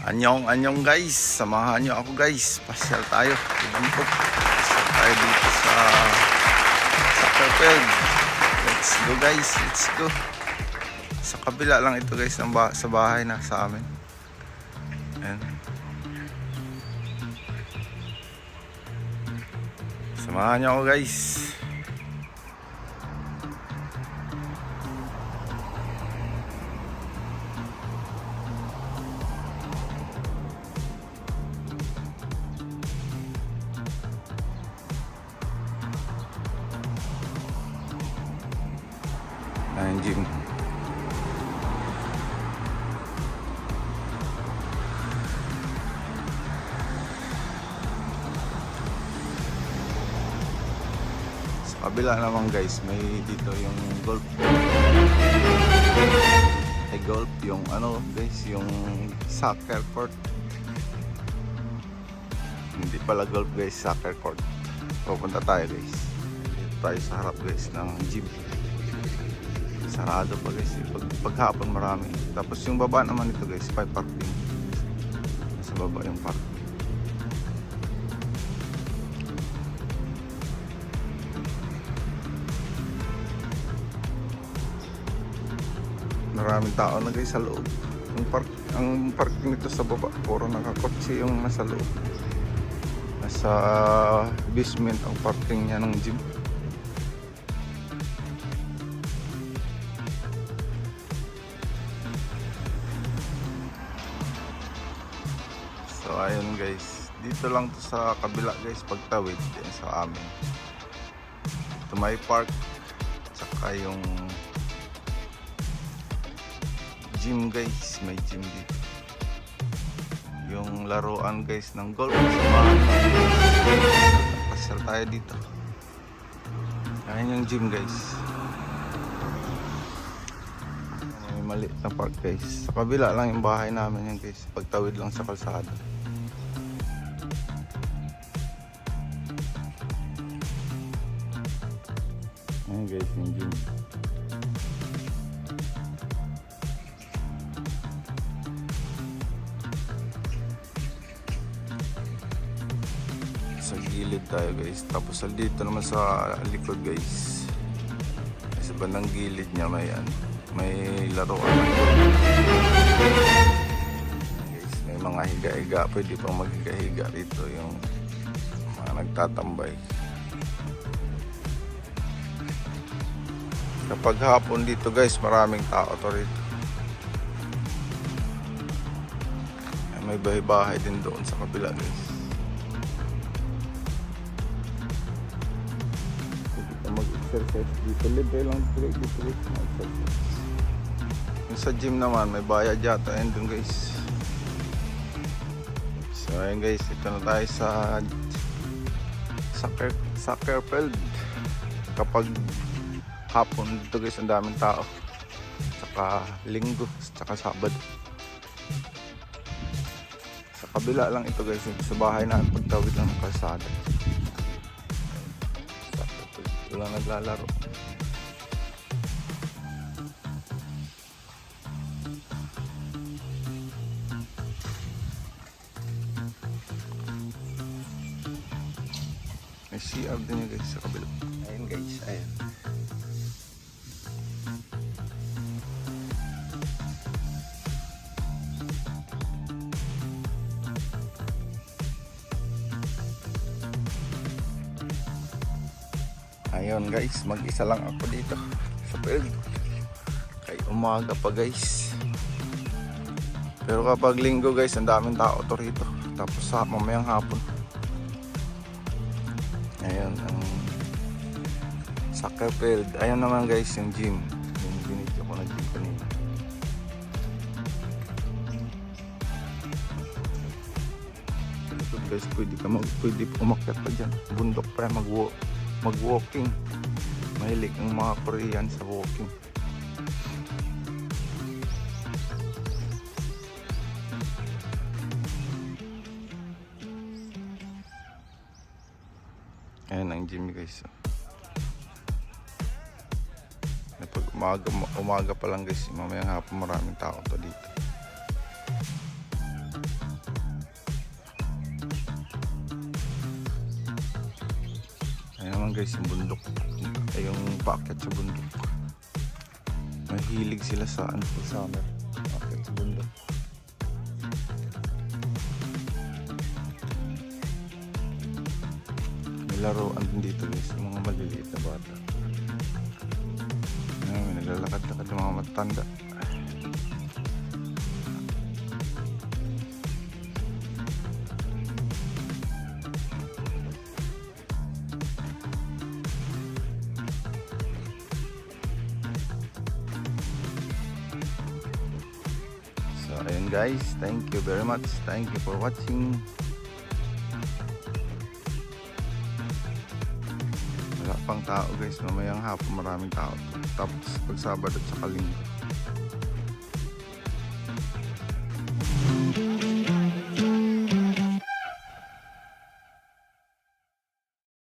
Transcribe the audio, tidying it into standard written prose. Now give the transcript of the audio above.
Anyong guys, samahan nyo ako guys. Pasyal tayo. Pasyal tayo dito sa soccer field. Let's go guys, let's go. Sa kabila lang ito guys, sa bahay na sa amin. Ayan. Samahan nyo ako guys. Ayan, gym. Sa kabila naman guys, may dito yung golf. Ay golf, yung ano guys, yung soccer court. Hindi pala golf guys, soccer court. Pupunta tayo guys. Dito tayo sa harap guys ng gym. Sarado pa guys, paghapon marami. Tapos yung baba naman ito guys, may parking. Sa baba yung parking. Maraming tao na guys sa loob. Ang parking nito sa baba, puro nakakotse yung nasa loob. Nasa basement ang parking niya ng gym. So ayun guys, dito lang to sa kabila guys, pagtawid din sa amin. Ito may park, saka yung gym guys, may gym dito. Yung laruan guys ng golf, samahan pasal tayo dito. Ayun yung gym guys. May maliit na park guys. Sa kabila lang yung bahay namin yan guys, pagtawid lang sa kalsada. Ayan guys, yung gym. Sa gilid tayo guys. Tapos dito naman sa likod guys, sa bandang gilid niya may laruan ng golf. Guys, may mga higa-higa. Pwede pang maghiga-higa rito yung mga nagtatambay. Kapag hapon dito guys, maraming tao to rito. May bahay-bahay din doon sa kabila guys. Pwede ka mag-exercise dito. Libre lang dito mag-exercise. Yung sa gym naman, may bayad yata yun doon guys. So ayun guys, ito na tayo sa soccer field. Kapag hapon dito guys, ang daming tao. Saka linggo, saka sabado. Sa kabila lang ito guys, sa bahay na pagtawid lang ng kalsada. Wala naglalaro. May CR din yun guys sa kabila. Ayun guys, ayun. Ayun guys, mag-isa lang ako dito sa field. Kay umaga pa guys. Pero kapag linggo guys, ang daming tao to rito. Tapos sa mamayang hapon. Ayun ang soccer field. Ayun naman guys yung gym. Yung binidyo ko na gym kanina. Ito guys, pwede umakyat pa dyan. Bundok pa yan, mag-walking. Mahilig ang mga Korean sa walking. Ayan ang gym guys. Pag umaga pa lang guys, mamayang hapon maraming tao to dito. guys, yung bundok. Ay, yung paakyat sa bundok. Mahilig sila sa ano sa summer. Paakyat sa bundok. May laruan din dito guys, yung mga maliliit na bata. May naglalakad-lakad ng mga matanda. So ayun guys, thank you very much. Thank you for watching. Wala pang tao guys, mamayang hapon maraming tao. Tapos pag Sabado at saka Linggo.